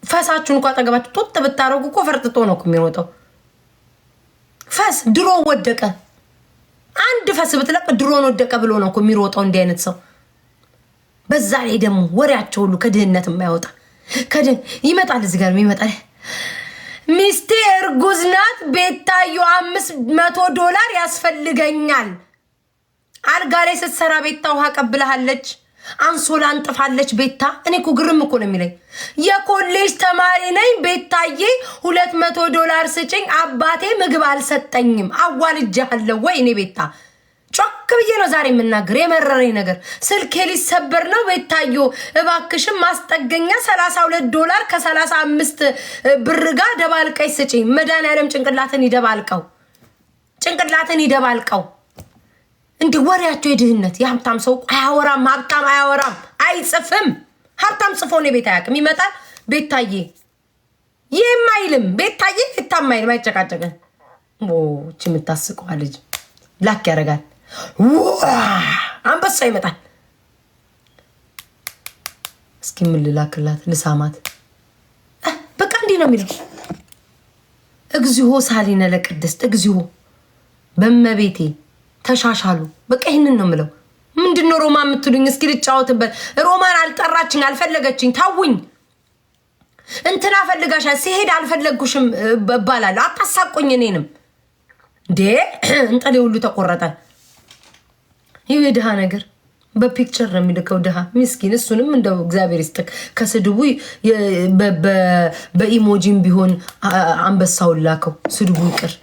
ፈሳችሁን እንኳን አጠገባችሁ ጦጥ ብታረጉ እኮ ፈርጥጦ ነው እኮ የሚሮጠው። ፈስ ድሮ ወደቀ። አንድ ፈስ ብትለቅ ድሮን ወደቀ ብሎ ነው እኮ የሚሮጠው እንዲህ አይነት ሰው። በዛ ላይ ደግሞ ወሬያቸው ሁሉ ከድህነት የማይወጣ ይመጣል። እዚህ ጋር ይመጣል። ሚስቴ እርጉዝ ናት፣ ቤታዮ $500 ያስፈልገኛል። አልጋ ላይ ስትሰራ ቤታ ውሃ ቀብለሃለች፣ አንሶላ አንጥፋለች ቤታ። እኔ እኮ ግርም እኮ ነው የሚለኝ። የኮሌጅ ተማሪ ነኝ ቤታዬ $200 ስጭኝ፣ አባቴ ምግብ አልሰጠኝም። አዋልጃለሁ ወይ እኔ ቤታ? ጮክ ብዬ ነው ዛሬ የምናገር። የመረረኝ ነገር ስልኬ ሊሰበር ነው ቤታዮ፣ እባክሽም ማስጠገኛ $32 ከ35 ብር ጋር ደባልቀኝ ስጪኝ። መድኃኒዓለም ጭንቅላትን ይደባልቀው፣ ጭንቅላትን ይደባልቀው። እንዲህ ወሬያቸው የድህነት። የሀብታም ሰው አያወራም፣ ሀብታም አያወራም፣ አይጽፍም። ሀብታም ጽፎ ነው ቤት አያውቅም። ይመጣል ቤታዬ ይህም አይልም፣ ቤታዬ ቤታም አይልም፣ አይጨቃጨቅም። እቺ የምታስቀዋ ልጅ ላክ ያደርጋል። አንበሳ ይመጣል። እስኪ ምን ልላክላት ልሳማት? በቃ እንዲህ ነው የሚለው። እግዚኦ ሳሊነ ለቅድስት እግዚኦ በመቤቴ ተሻሻሉ። በቃ ይህንን ነው የምለው። ምንድነው ሮማ የምትሉኝ? እስኪ ልጫወትበት። ሮማን አልጠራችኝ፣ አልፈለገችኝ። ታውኝ እንትና ፈልጋሻል፣ ሲሄድ አልፈለግኩሽም እባላለሁ። አታሳቆኝ እኔንም እንዴ። እንጠሌ ሁሉ ተቆረጠ። ይህ የድሃ ነገር በፒክቸር ነው የሚልከው ድሃ ምስኪን። እሱንም እንደው እግዚአብሔር ይስጥክ ከስድቡ በኢሞጂም ቢሆን አንበሳውን ላከው፣ ስድቡ ይቅር።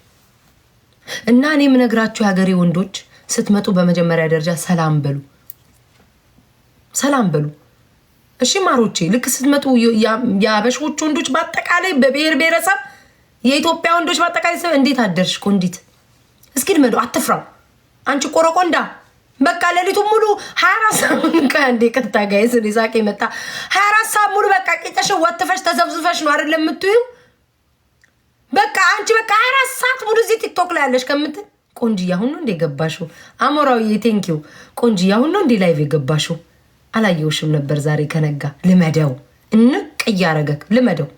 እና እኔ የምነግራችሁ የሀገሬ ወንዶች ስትመጡ በመጀመሪያ ደረጃ ሰላም በሉ፣ ሰላም በሉ። እሺ ማሮቼ፣ ልክ ስትመጡ የአበሾች ወንዶች በአጠቃላይ በብሔር ብሔረሰብ የኢትዮጵያ ወንዶች በአጠቃላይ እንዴት አደርሽ ቆንዲት፣ እስኪ ልመዱ። አትፍራው አንቺ ቆረቆንዳ። በቃ ሌሊቱን ሙሉ 24 ሰዓት ከአንዴ ቅርታ ጋይስ ሪዛቄ መጣ። 24 ሰዓት ሙሉ በቃ ቂጠሽ ወጥፈሽ ተዘብዝፈሽ ነው አይደል የምትዩ? በቃ አንቺ በቃ 24 ሰዓት ሙሉ እዚህ ቲክቶክ ላይ ያለሽ ከምትል ቆንጂያ አሁን ነው እንደ ገባሽው። አሞራውዬ ቴንኪው ቆንጂያ አሁን ነው እንደ ላይቭ የገባሽው። አላየውሽም ነበር ዛሬ ከነጋ። ልመደው እንቅ እያረገክ ልመደው፣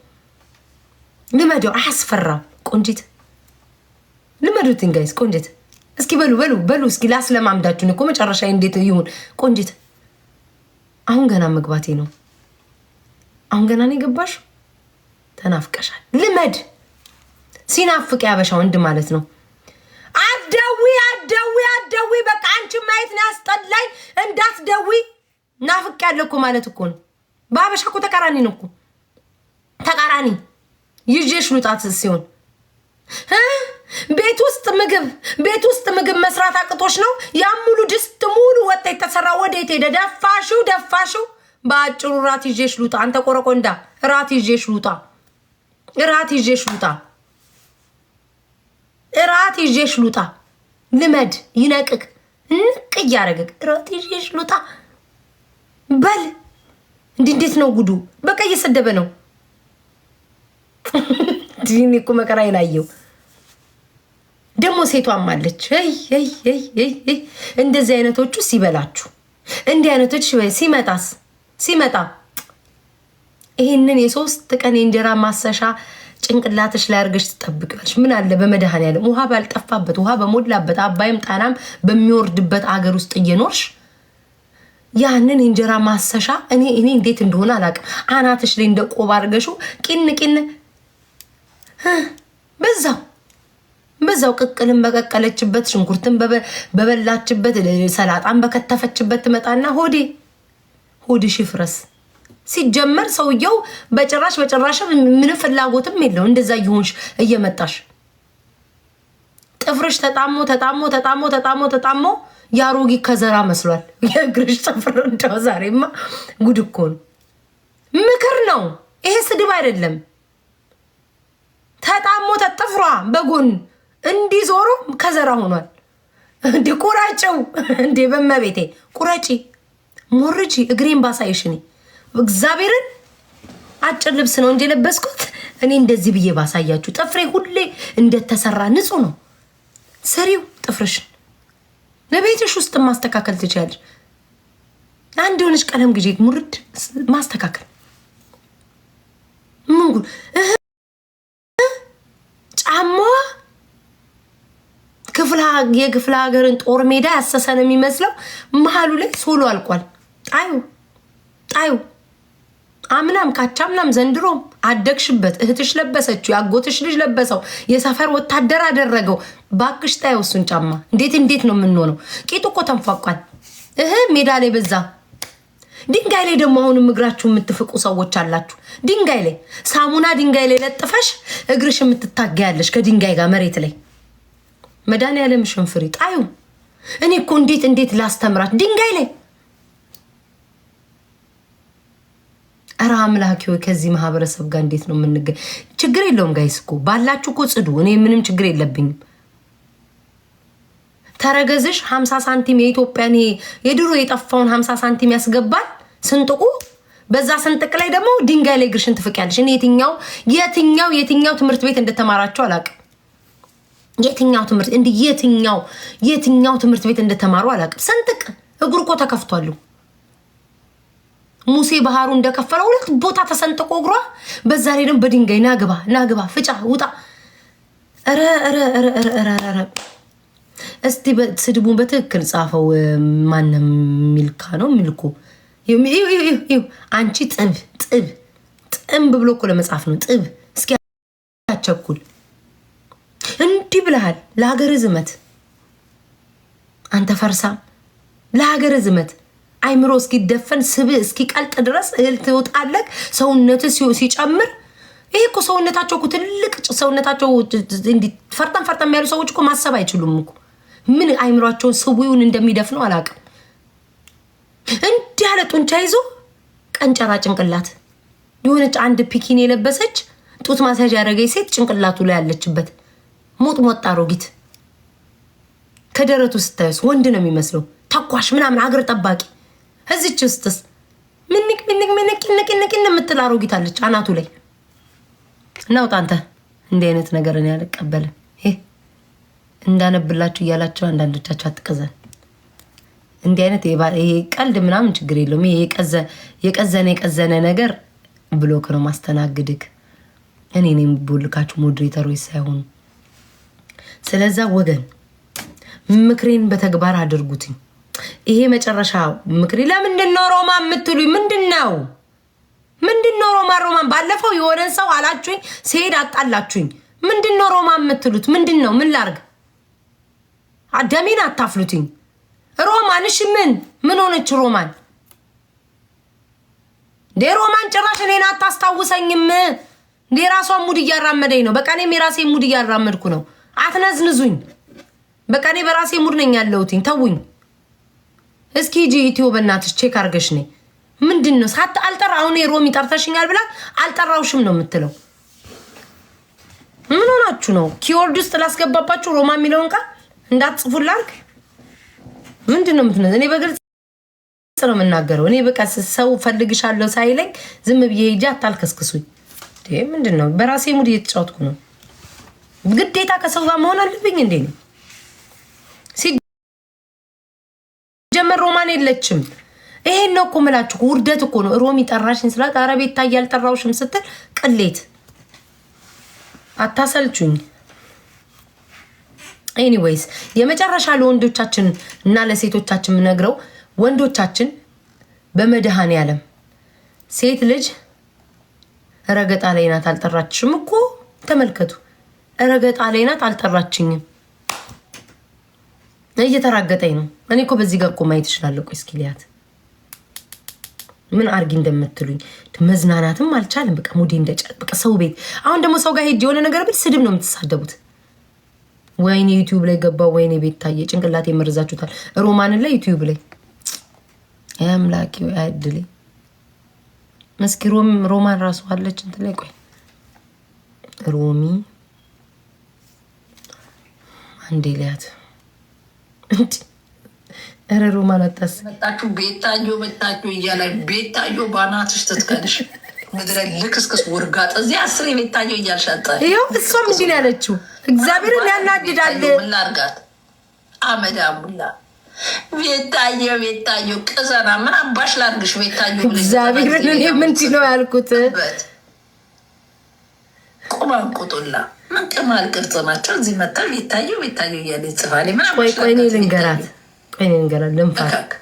ልመደው። አያስፈራም ቆንጂት፣ ልመዱትን ጋይስ። ቆንጂት እስኪ በሉ በሉ በሉ እስኪ ላስለማምዳችሁን እኮ መጨረሻ እንዴት ይሁን ቆንጂት። አሁን ገና መግባቴ ነው። አሁን ገና ነው የገባሽው። ተናፍቀሻል። ልመድ ሲናፍቅ ያበሻ ወንድ ማለት ነው። አትደዊ አትደዊ አትደዊ። በቃ አንቺ ማየት ነው ያስጠላኝ። እንዳትደዊ ናፍቅ ያለ እኮ ማለት እኮ ነው። በአበሻ እኮ ተቃራኒ ነው እኮ ተቃራኒ። ይዤሽ ልውጣት ሲሆን ቤት ውስጥ ምግብ መስራት አቅቶሽ ነው። ያም ሙሉ ድስት ሙሉ ወጥ የተሰራ ወዴት ሄደ? ደፋሽው። በአጭሩ ራት ይዤሽ ልውጣ። አንተ ቆረቆንዳ ራት ይዤሽ ልውጣ። ራት ይዤሽ ልውጣ። ልመድ ይነቅቅ ንቅ እያረገግ ራት ይዤሽ ልውጣ በል። እንዴት ነው ጉዱ? በቃ እየሰደበ ነው። ዲኒ እኮ መከራ ይናየው ደግሞ ሴቷም አለች። እንደዚህ አይነቶቹ ሲበላችሁ፣ እንዲህ አይነቶች ሲመጣ ይሄንን የ3 ቀን የእንጀራ ማሰሻ ጭንቅላትሽ ላይ አርገሽ ትጠብቂያለሽ። ምን አለ በመድኃኒዓለም ውሃ ባልጠፋበት፣ ውሃ በሞላበት፣ አባይም ጣናም በሚወርድበት አገር ውስጥ እየኖርሽ ያንን የእንጀራ ማሰሻ እኔ እንዴት እንደሆነ አላውቅም። አናትሽ ላይ እንደ ቆብ አርገሹ ቂን በዛው ቅቅልን በቀቀለችበት፣ ሽንኩርትን በበላችበት፣ ሰላጣን በከተፈችበት ትመጣና ሆድሽ ይፍረስ። ሲጀመር ሰውየው በጭራሽ ምንም ፍላጎትም የለው። እንደዛ ይሁንሽ እየመጣሽ ጥፍርሽ ተጣሞ ያሮጊ ከዘራ መስሏል። የእግርሽ ጥፍር እንደው ዛሬማ ጉድ እኮ ነው። ምክር ነው ይሄ፣ ስድብ አይደለም። ተጣሞ ተጥፍሯ በጎን እንዲዞሩ ከዘራ ሆኗል። እንዴ ቁራጭው እንዴ በመቤቴ ቁራጪ ሞርጂ እግሬን ባሳይሽኒ እግዚአብሔርን አጭር ልብስ ነው እንደ ለበስኩት። እኔ እንደዚህ ብዬ ባሳያችሁ ጥፍሬ ሁሌ እንደተሰራ ንጹህ ነው። ሰሪው ጥፍርሽ ለቤትሽ ውስጥ ማስተካከል ትችያለሽ። አንድ ሆነሽ ቀለም ግዜ ሙርድ ማስተካከል ጫማ የክፍለ ሀገርን ጦር ሜዳ ያሰሰነ የሚመስለው መሀሉ ላይ ሶሎ አልቋል። ጣዩ አምናም ካቻምናም ዘንድሮም አደግሽበት እህትሽ ለበሰችው፣ ያጎትሽ ልጅ ለበሰው፣ የሰፈር ወታደር አደረገው። ባክሽ ጣዩ እሱን ጫማ። እንዴት ነው የምንሆነው? ቂጡ እኮ ተንፏቋል። ሜዳ ላይ በዛ ድንጋይ ላይ ደግሞ አሁንም እግራችሁ የምትፍቁ ሰዎች አላችሁ። ድንጋይ ላይ ሳሙና ድንጋይ ላይ ለጥፈሽ እግርሽ የምትታገያለሽ ከድንጋይ ጋር መሬት ላይ መድኃኒዓለም ሽንፍሪ ጣዩ። እኔ እኮ እንዴት ላስተምራት ድንጋይ ላይ። ኧረ አምላኬ ሆይ ከዚህ ማህበረሰብ ጋር እንዴት ነው የምንገኝ? ችግር የለውም ጋይስ እኮ ባላችሁ እኮ ጽዱ። እኔ ምንም ችግር የለብኝም። ተረገዝሽ 50 ሳንቲም የኢትዮጵያን የድሮ የጠፋውን 50 ሳንቲም ያስገባል ስንጥቁ። በዛ ስንጥቅ ላይ ደግሞ ድንጋይ ላይ እግርሽን ትፍቂያለሽ። እኔ የትኛው ትምህርት ቤት እንደተማራቸው አላውቅም። የትኛው ትምህርት ቤት እንደተማሩ አላውቅም። ስንጥቅ እግሩ እኮ ተከፍቷል። ሙሴ ባህሩ እንደከፈለው 2 ቦታ ተሰንጥቆ እግሯ። በዛ ላይ ደግሞ በድንጋይ ናግባ ፍጫ ውጣ። ኧረ እስቲ ስድቡን በትክክል ጻፈው። ማንም ሚልካ ነው ሚልኩ። አንቺ ጥብ ብሎ እኮ ለመጻፍ ነው። ጥብ እስኪ ያቸኩል እንዲህ ብለሃል። ለሀገር ዝመት አንተ ፈርሳ ለሀገር ዝመት አይምሮ እስኪደፈን ስብ እስኪቀልጥ ድረስ እህል ትውጣለህ። ሰውነት ሲጨምር ይሄ እኮ ሰውነታቸው እኮ ትልቅ ሰውነታቸው እንዲህ ፈርጠም ያሉ ሰዎች እኮ ማሰብ አይችሉም እኮ። ምን አይምሯቸውን ስቡዩን እንደሚደፍነው አላውቅም። እንዲህ ያለ ጡንቻ ይዞ ቀንጨራ ጭንቅላት የሆነች አንድ ፒኪን የለበሰች ጡት ማሳጅ ያደረገች ሴት ጭንቅላቱ ላይ ያለችበት ሞጥ አሮጊት ከደረቱ ስታዩስ ወንድ ነው የሚመስለው። ተኳሽ ምናምን አገር ጠባቂ። እዚች ውስጥስ ምንቅ የምትል አሮጊት አለች አናቱ ላይ። እናውጣ አንተ እንዲህ አይነት ነገር እኔ አልቀበልም። እንዳነብላችሁ እያላችሁ አንዳንዶቻችሁ አትቀዘን። እንዲህ አይነት ይሄ ቀልድ ምናምን ችግር የለውም። ይሄ የቀዘነ ነገር ብሎክ ነው ማስተናግድክ። እኔ ነኝ ቦልካችሁ ሞዴሬተሮች ሳይሆኑ። ስለዛ ወገን ምክሬን በተግባር አድርጉትኝ። ይሄ መጨረሻ ምክሪ። ለምንድን ነው ሮማ የምትሉኝ? ምንድን ነው ሮማን? ባለፈው የሆነን ሰው አላችሁኝ፣ ሲሄድ አጣላችሁኝ። ምንድን ነው ሮማ የምትሉት? ምንድን ነው? ምን ላርግ? አደሜን አታፍሉትኝ። ሮማን እሺ ምን ሆነች ሮማን? ሮማን ጭራሽ እኔን አታስታውሰኝም። ራሷን ሙድ እያራመደኝ ነው። በቃ እኔም የራሴ ሙድ እያራመድኩ ነው። አትነዝንዙኝ። በቃ እኔ በራሴ ሙድ ነኝ ያለሁትኝ። ተውኝ። እስኪ ሂጂ ኢትዮ በእናትሽ ቼክ አርገሽ ነኝ። ምንድን ነው አልጠራ? አሁን ሮሚ ጠርተሽኛል ብላ አልጠራውሽም ነው የምትለው። ምን ሆናችሁ ነው? ኪወርድ ውስጥ ላስገባባችሁ ሮማ የሚለውን ቃል እንዳትጽፉላርክ። ምንድን ነው የምትነዝ? እኔ በግልጽ ነው የምናገረው። እኔ በቃ ሰው ፈልግሻለሁ ሳይለኝ ዝም ብዬ ሂጂ አታልከስክሱኝ። ምንድን ነው? በራሴ ሙድ እየተጫወትኩ ነው። ግዴታ ከሰው ጋር መሆን አለብኝ እንዴ ነው? ሲጀመር ሮማን የለችም። ይሄን ነው እኮ የምላችሁ። ውርደት እኮ ነው። ሮሚ ጠራሽኝ ስላት ኧረ ቤታ ያልጠራውሽም ስትል ቅሌት። አታሰልቹኝ። ኤኒዌይስ የመጨረሻ ለወንዶቻችን እና ለሴቶቻችን የምነግረው ወንዶቻችን በመድኃኔዓለም ሴት ልጅ ረገጣ ላይ ናት አልጠራችሽም እኮ ተመልከቱ። ረገጣ ላይ ናት አልጠራችኝም። እየተራገጠኝ ነው። እኔ እኮ በዚህ ጋር እኮ ማየት እችላለሁ። ቆይ እስኪ ልያት ምን አርጊ እንደምትሉኝ። መዝናናትም አልቻለም። በቃ ሙዴ እንደጨር በቃ ሰው ቤት። አሁን ደግሞ ሰው ጋር ሄጅ የሆነ ነገር ብል ስድብ ነው የምትሳደቡት። ወይኔ ዩቲዩብ ላይ ገባው። ወይኔ ቤት ታየ ጭንቅላቴ መርዛችሁታል። ሮማንን ላይ ዩቲዩብ ላይ አምላኪ አይድል መስኪ ሮማን ራሱ አለች እንትን ላይ ቆይ ሮሚ አንዴ ሊያት እንዴ ኧረ ሮማን አጣስ መጣችሁ መጣችሁ እያለ ቤታዮ ባናትሽ ትትከልሽ ምድረ ልክስክስ ውርጋጥ እዚህ 10 ቤታዮ እያልሻጣ ይኸው እሷም እንዲህ ነው ያለችው። እግዚአብሔርን ያናድዳል። ምን ላድርጋት? አመዳሙላ ቤታዮ ቅዘና ምን አባሽ ላድርግሽ? ቤታዮ እግዚአብሔርን እኔ ምንድን ነው ያልኩት? ቁማንቁጡላ ቅማል ቅርጽ ናቸው። እዚህ መጣ ቤታየው እያለ ይጽፋል። ቆይ እኔ ልንገራት ልንፋት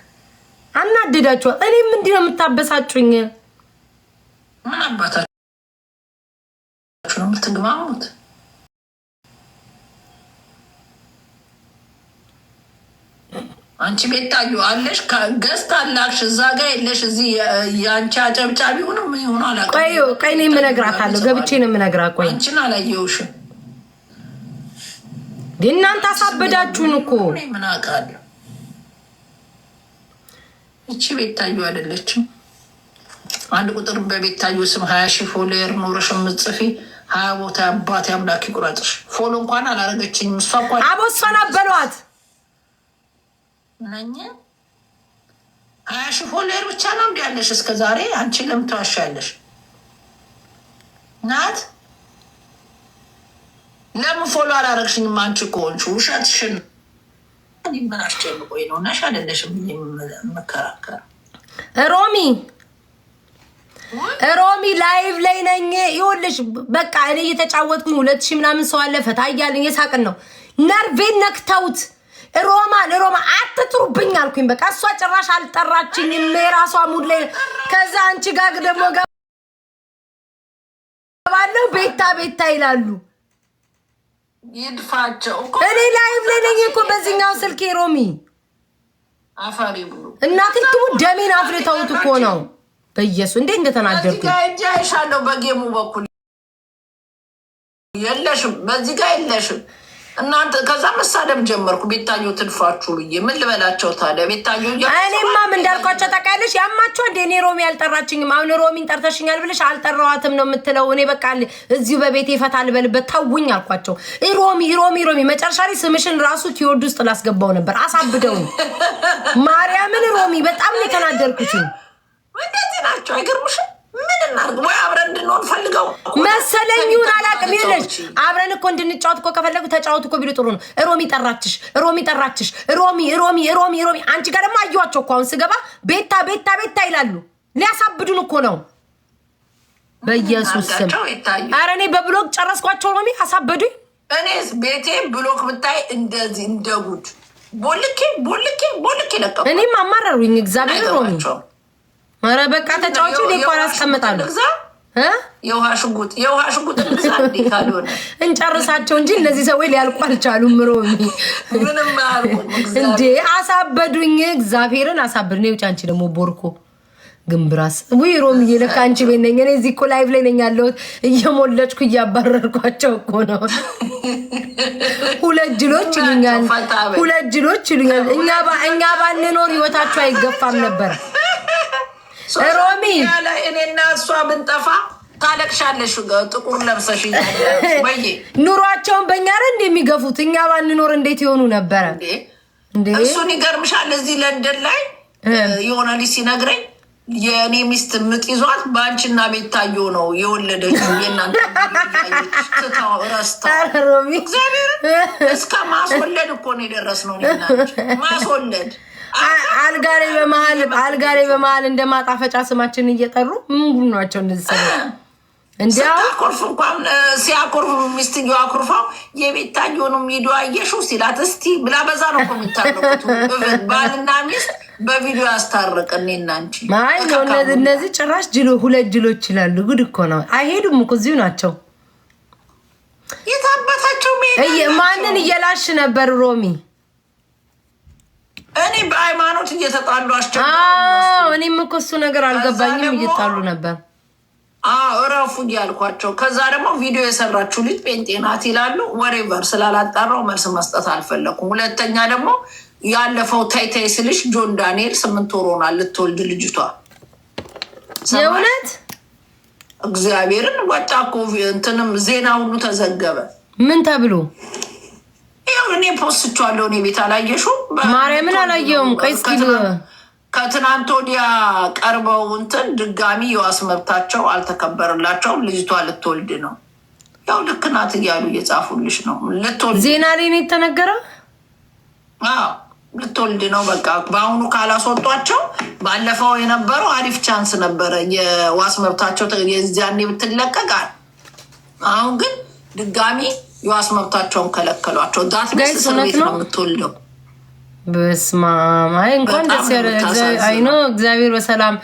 አናደዳችኋል። እኔ ምንድን ነው የምታበሳጩኝ? ምን አባታችሁ ነው የምትግማሙት? አንቺ ቤታዩ አለሽ ገዝታ አላክሽ እዛ ጋ የለሽ። እዚህ የአንቺ አጨብጫቢ ሆነ ምን ሆነ አላውቅም። ቆይ እኔ የምነግራታለሁ፣ ገብቼ ነው የምነግራት። ቆይ አንቺን አላየሁሽም። እናንተ አሳበዳችሁን እኮ። ምን አውቃለሁ። እቺ ቤታዩ አይደለችም። አንድ ቁጥር በቤታዩ ስም 20 ሺህ ፎሎየር ኖረሽ የምትጽፊ 20 ቦታ አባቴ አምላክ ይቁረጥሽ። ፎሎ እንኳን አላረገችኝም እሷ እንኳን አቦሷን አበሏት ነኝ 20 ሺህ ፎሎየር ብቻ ነው እንዲ ያለሽ እስከ ዛሬ። አንቺ ለምን ተዋሻለሽ? ናት ለምን ፎሎ አላረግሽኝም? አንቺ ከሆንሽ ውሸትሽን ምን አስጨንቆኝ ነው? ነሽ አይደለሽም የምከራከር። ሮሚ ላይቭ ላይ ነኝ። ይኸውልሽ በቃ እኔ እየተጫወትኩ 2000 ምናምን ሰው አለ ፈታ እያለኝ የሳቅን ነው። ነርቬን ነክተውት ሮማ አትጥሩብኝ አልኩኝ። በቃ እሷ ጭራሽ አልጠራችኝም የራሷ ሙድ ላይ። ከዛ አንቺ ጋር ደግሞ ገባለሁ ቤታ ይላሉ። ይድፋቸው እኮ እኔ ላይቭ ላይ ነኝ እኮ በዚህኛው ስልኬ። ሮሚ አፋሪ ብሉ እናቴ ትሙ ደሜን አፍልተውት እኮ ነው። በኢየሱስ እንዴት እንደተናደርኩ እጃይሻለሁ። በጌሙ በኩል የለሽም፣ በዚህ ጋር የለሽም እናንተ። ከዛ መሳደብ ጀመርኩ። ቤታዮ ትድፋችሁ ብዬ ምን ልበላቸው ታዲያ? ቤታዮ እኔማ ምን እንዳልኳቸው ታውቂያለሽ? ያማቸው እንደ እኔ ሮሚ አልጠራችኝም። አሁን ሮሚን ጠርተሽኛል ብለሽ አልጠራዋትም ነው የምትለው። እኔ በቃ እዚሁ በቤቴ ፈታ ልበልበት ተውኝ አልኳቸው። ሮሚ መጨረሻ ላይ ስምሽን ራሱ ኪወርድ ውስጥ ላስገባው ነበር። አሳብደውኝ ማርያምን። ሮሚ በጣም ነው የተናደርኩት። እንደዚህ ናቸው። አይገርምሽም? ምን እናድርግ? ወይ አብረን እንድንሆን ፈልገው መሰለኝ ይሁን አላውቅም። ይኸውልሽ አብረን እኮ እንድንጫወት እኮ ከፈለጉ ተጫወቱ እኮ ቢሉ ጥሩ ነው። ሮሚ ጠራችሽ። ሮሚ አንቺ ጋር ደግሞ አየኋቸው እኮ አሁን ስገባ ቤታ ይላሉ። ሊያሳብዱን እኮ ነው። በኢየሱስ ስም ኧረ እኔ በብሎክ ጨረስኳቸው። ሮሚ አሳበዱኝ። እኔ ቤቴ ብሎክ ብታይ እንደዚህ እንደጉድ ቦልኬ ለቀቁ። እኔም አማረሩኝ እግዚአብሔር። ሮሚ ኧረ በቃ ተጫዋቹ እኔ እኮ አላስቀምጣለሁ። የውሃ ሽጉጥ እንጨርሳቸው እንጂ እነዚህ ሰዎች ሊያልቁ አልቻሉም። ሮሚ እንዴ አሳበዱኝ፣ እግዚአብሔርን አሳበዱኝ። ውጭ አንቺ ደግሞ ቦርኮ ግንብራስ ውይ ሮሚ ለካ አንቺ ቤት ነኝ እኔ። እዚህ እኮ ላይቭ ላይ ነኝ ያለሁት እየሞለጭኩ እያባረርኳቸው እኮ ነው። ሁለት ጅሎች ይሉኛል። እኛ ባንኖር ህይወታቸው አይገፋም ነበር። ሮሚ እኔና እሷ ብንጠፋ ታለቅሻለሽ። ጥቁር ለብሰሽ ኑሯቸውን በእኛ ረ እንደሚገፉት እኛ ባንኖር እንዴት የሆኑ ነበረ? እሱን ይገርምሻል። እዚህ ለንደን ላይ የሆነ ልጅ ሲነግረኝ የእኔ ሚስት ምጥ ይዟት በአንቺና ቤታዮ ነው የወለደችው። የእናንተ ረስታ እግዚአብሔር እስከ ማስወለድ እኮ ነው የደረስነው። ማስወለድ አልጋ ላይ በመሀል እንደ ማጣፈጫ ስማችን እየጠሩ ምን ናቸው እንደዚህ ሰው እንዲያኮርፍ እንኳን ሲያኮርፍ ሚስትየው አኩርፋው የቤታየውንም ቪዲዮ አየሽው ሲላት እስቲ ብላ በዛ ነው እኮ የሚታረቁት። ባልና ሚስት በቪዲዮ ያስታረቀን እኔና አንቺ። እነዚህ ጭራሽ ሁለት ጅሎች ይላሉ። ጉድ እኮ ነው። አይሄዱም እኮ እዚሁ ናቸው። የታበታቸው ማንን እየላሽ ነበር ሮሚ? እኔ በሃይማኖት እየተጣሉ እኔም እኮ እሱ ነገር አልገባኝም። እየጣሉ ነበር እረፉ እያልኳቸው። ከዛ ደግሞ ቪዲዮ የሰራችው ልጅ ጴንጤ ናት ይላሉ። ወሬቨር ስላላጣራው መልስ መስጠት አልፈለኩም። ሁለተኛ ደግሞ ያለፈው ታይታይ ስልሽ ጆን ዳንኤል 8 ወር ሆኗል ልትወልድ ልጅቷ። የእውነት እግዚአብሔርን ወጣ እኮ እንትንም ዜና ሁሉ ተዘገበ። ምን ተብሎ? ይኸው እኔ ፖስቻለሁ። እኔ ቤት አላየሽው? ማርያምን አላየውም። ቀይስኪ ከትናንት ወዲያ ቀርበው እንትን ድጋሚ የዋስ መብታቸው አልተከበረላቸውም። ልጅቷ ልትወልድ ነው። ያው ልክ ናት እያሉ እየጻፉልሽ ነው። ልትወልድ ዜና ላይ ነው የተነገረው። ልትወልድ ነው። በቃ በአሁኑ ካላስወጧቸው ባለፈው የነበረው አሪፍ ቻንስ ነበረ። የዋስ መብታቸው የዚያኔ ብትለቀቃል አሁን ግን ድጋሚ የዋስ መብታቸውን ከለከሏቸው። ዳት ቤት እስር ቤት ነው የምትወልደው። በስመ አብ። አይ እንኳን ደስ ያለ አይኖ እግዚአብሔር በሰላም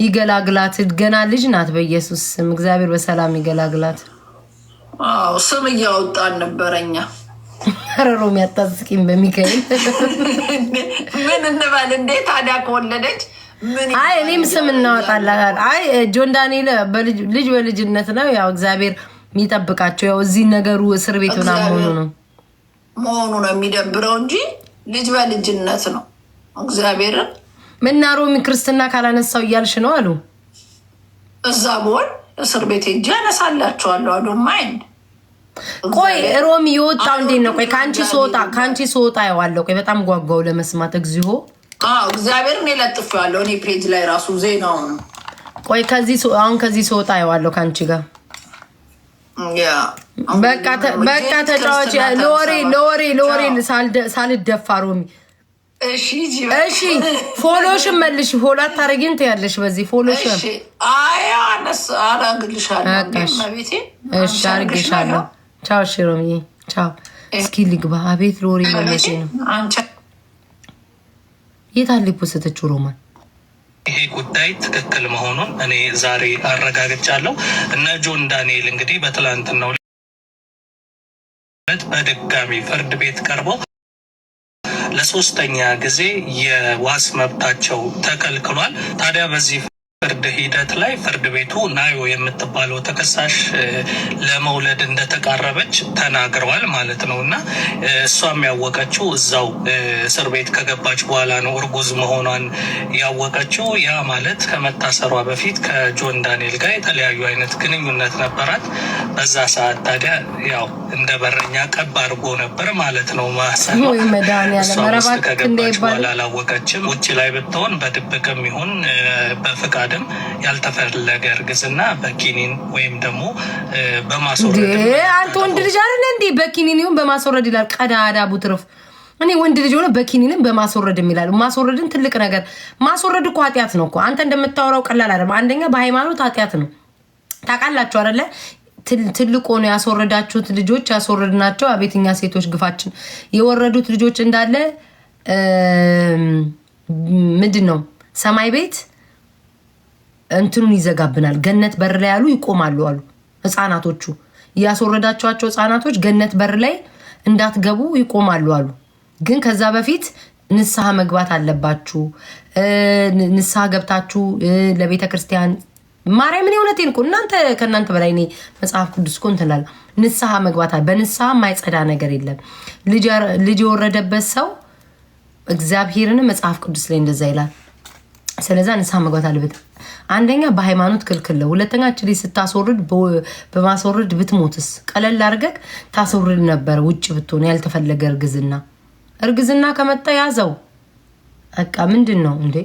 ይገላግላት። ገና ልጅ ናት። በኢየሱስ ስም እግዚአብሔር በሰላም ይገላግላት። አዎ ስም እያወጣን ነበረኛ ረሮም ያጣስቂም በሚካኤል ምን እንበል እንዴ ታዲያ ከወለደች ምን? አይ እኔም ስም እናወጣለን። አይ ጆን ዳንኤል ልጅ በልጅነት ነው። ያው እግዚአብሔር የሚጠብቃቸው ያው እዚህ ነገሩ እስር ቤት መሆኑ ነው የሚደብረው እንጂ ልጅ በልጅነት ነው። እግዚአብሔርን ምና ሮሚ ክርስትና ካላነሳው እያልሽ ነው አሉ። እዛ ቦል እስር ቤት ሄጄ አነሳላቸዋለሁ። አዶ ማይንድ ቆይ ሮሚ የወጣው እንዴት ነው? ቆይ ካንቺ ስወጣ ያዋለው ቆይ በጣም ጓጓው ለመስማት እግዚኦ። እግዚአብሔርን የለጥፈዋለሁ እኔ ፔጅ ላይ ራሱ ዜናው ነው። ቆይ ከዚህ ስወጣ ያዋለው ካንቺ ጋር በቃ ተጫዋች ለወሬ ሳልደፋ ሮሚ። እሺ ፎሎሽን መልሽ። ፎሎ አታረጊም ትያለሽ። በዚህ ፎሎሽን አርግሻለሁ። ቻው እሺ ሮሚ ቻው። እስኪ ልግባ። አቤት ለወሬ መለሴ ነው። የታለ ፖስተችው ሮማን? ይሄ ጉዳይ ትክክል መሆኑን እኔ ዛሬ አረጋግጫለሁ። እነ ጆን ዳንኤል እንግዲህ በትላንትናው ዕለት በድጋሚ ፍርድ ቤት ቀርበው ለሶስተኛ ጊዜ የዋስ መብታቸው ተከልክሏል። ታዲያ በዚህ ፍርድ ሂደት ላይ ፍርድ ቤቱ ናዮ የምትባለው ተከሳሽ ለመውለድ እንደተቃረበች ተናግረዋል ማለት ነው። እና እሷም ያወቀችው እዛው እስር ቤት ከገባች በኋላ ነው እርጉዝ መሆኗን ያወቀችው። ያ ማለት ከመታሰሯ በፊት ከጆን ዳንኤል ጋር የተለያዩ አይነት ግንኙነት ነበራት። በዛ ሰዓት ታዲያ ያው እንደ በረኛ ቀብ አድርጎ ነበር ማለት ነው ማሰብ። እሷ ውስጥ ከገባች በኋላ አላወቀችም። ውጭ ላይ ብትሆን በድብቅም ይሁን በፍቃድ ያልተፈለገ እርግዝና በኪኒን ወይም ደግሞ በማስወረድ አንተ ወንድ ልጅ አይደል እንዴ? በኪኒን ይሁን በማስወረድ ይላል። ቀዳዳ ቡትርፍ እኔ ወንድ ልጅ ሆነ በኪኒንም በማስወረድ የሚላሉ። ማስወረድን ትልቅ ነገር ማስወረድ እኮ ኃጢአት ነው እኮ። አንተ እንደምታወራው ቀላል አይደለም። አንደኛ በሃይማኖት ኃጢአት ነው ታውቃላችሁ አይደለ? ትልቅ ሆኖ ያስወረዳችሁት ልጆች ያስወረድናቸው አቤትኛ ሴቶች ግፋችን የወረዱት ልጆች እንዳለ ምንድን ነው ሰማይ ቤት እንትኑን ይዘጋብናል። ገነት በር ላይ ያሉ ይቆማሉ አሉ ህፃናቶቹ። ያስወረዳቸዋቸው ህፃናቶች ገነት በር ላይ እንዳትገቡ ይቆማሉ አሉ። ግን ከዛ በፊት ንስሐ መግባት አለባችሁ። ንስሐ ገብታችሁ ለቤተ ክርስቲያን ማርያምን የእውነቴን እኮ ከእናንተ በላይ እኔ መጽሐፍ ቅዱስ እኮ እንትን እላለሁ። ንስሐ መግባት በንስሐ የማይጸዳ ነገር የለም። ልጅ የወረደበት ሰው እግዚአብሔርን መጽሐፍ ቅዱስ ላይ እንደዛ ይላል። ስለዛ ንስሐ መግባት አለበት። አንደኛ በሃይማኖት ክልክል ነው። ሁለተኛ እቺ ስታስወርድ በማስወረድ ብትሞትስ ቀለል አድርገህ ታስወርድ ነበር። ውጭ ብትሆን ያልተፈለገ እርግዝና ከመጣ ያዘው። በቃ ምንድን ነው እንዴ?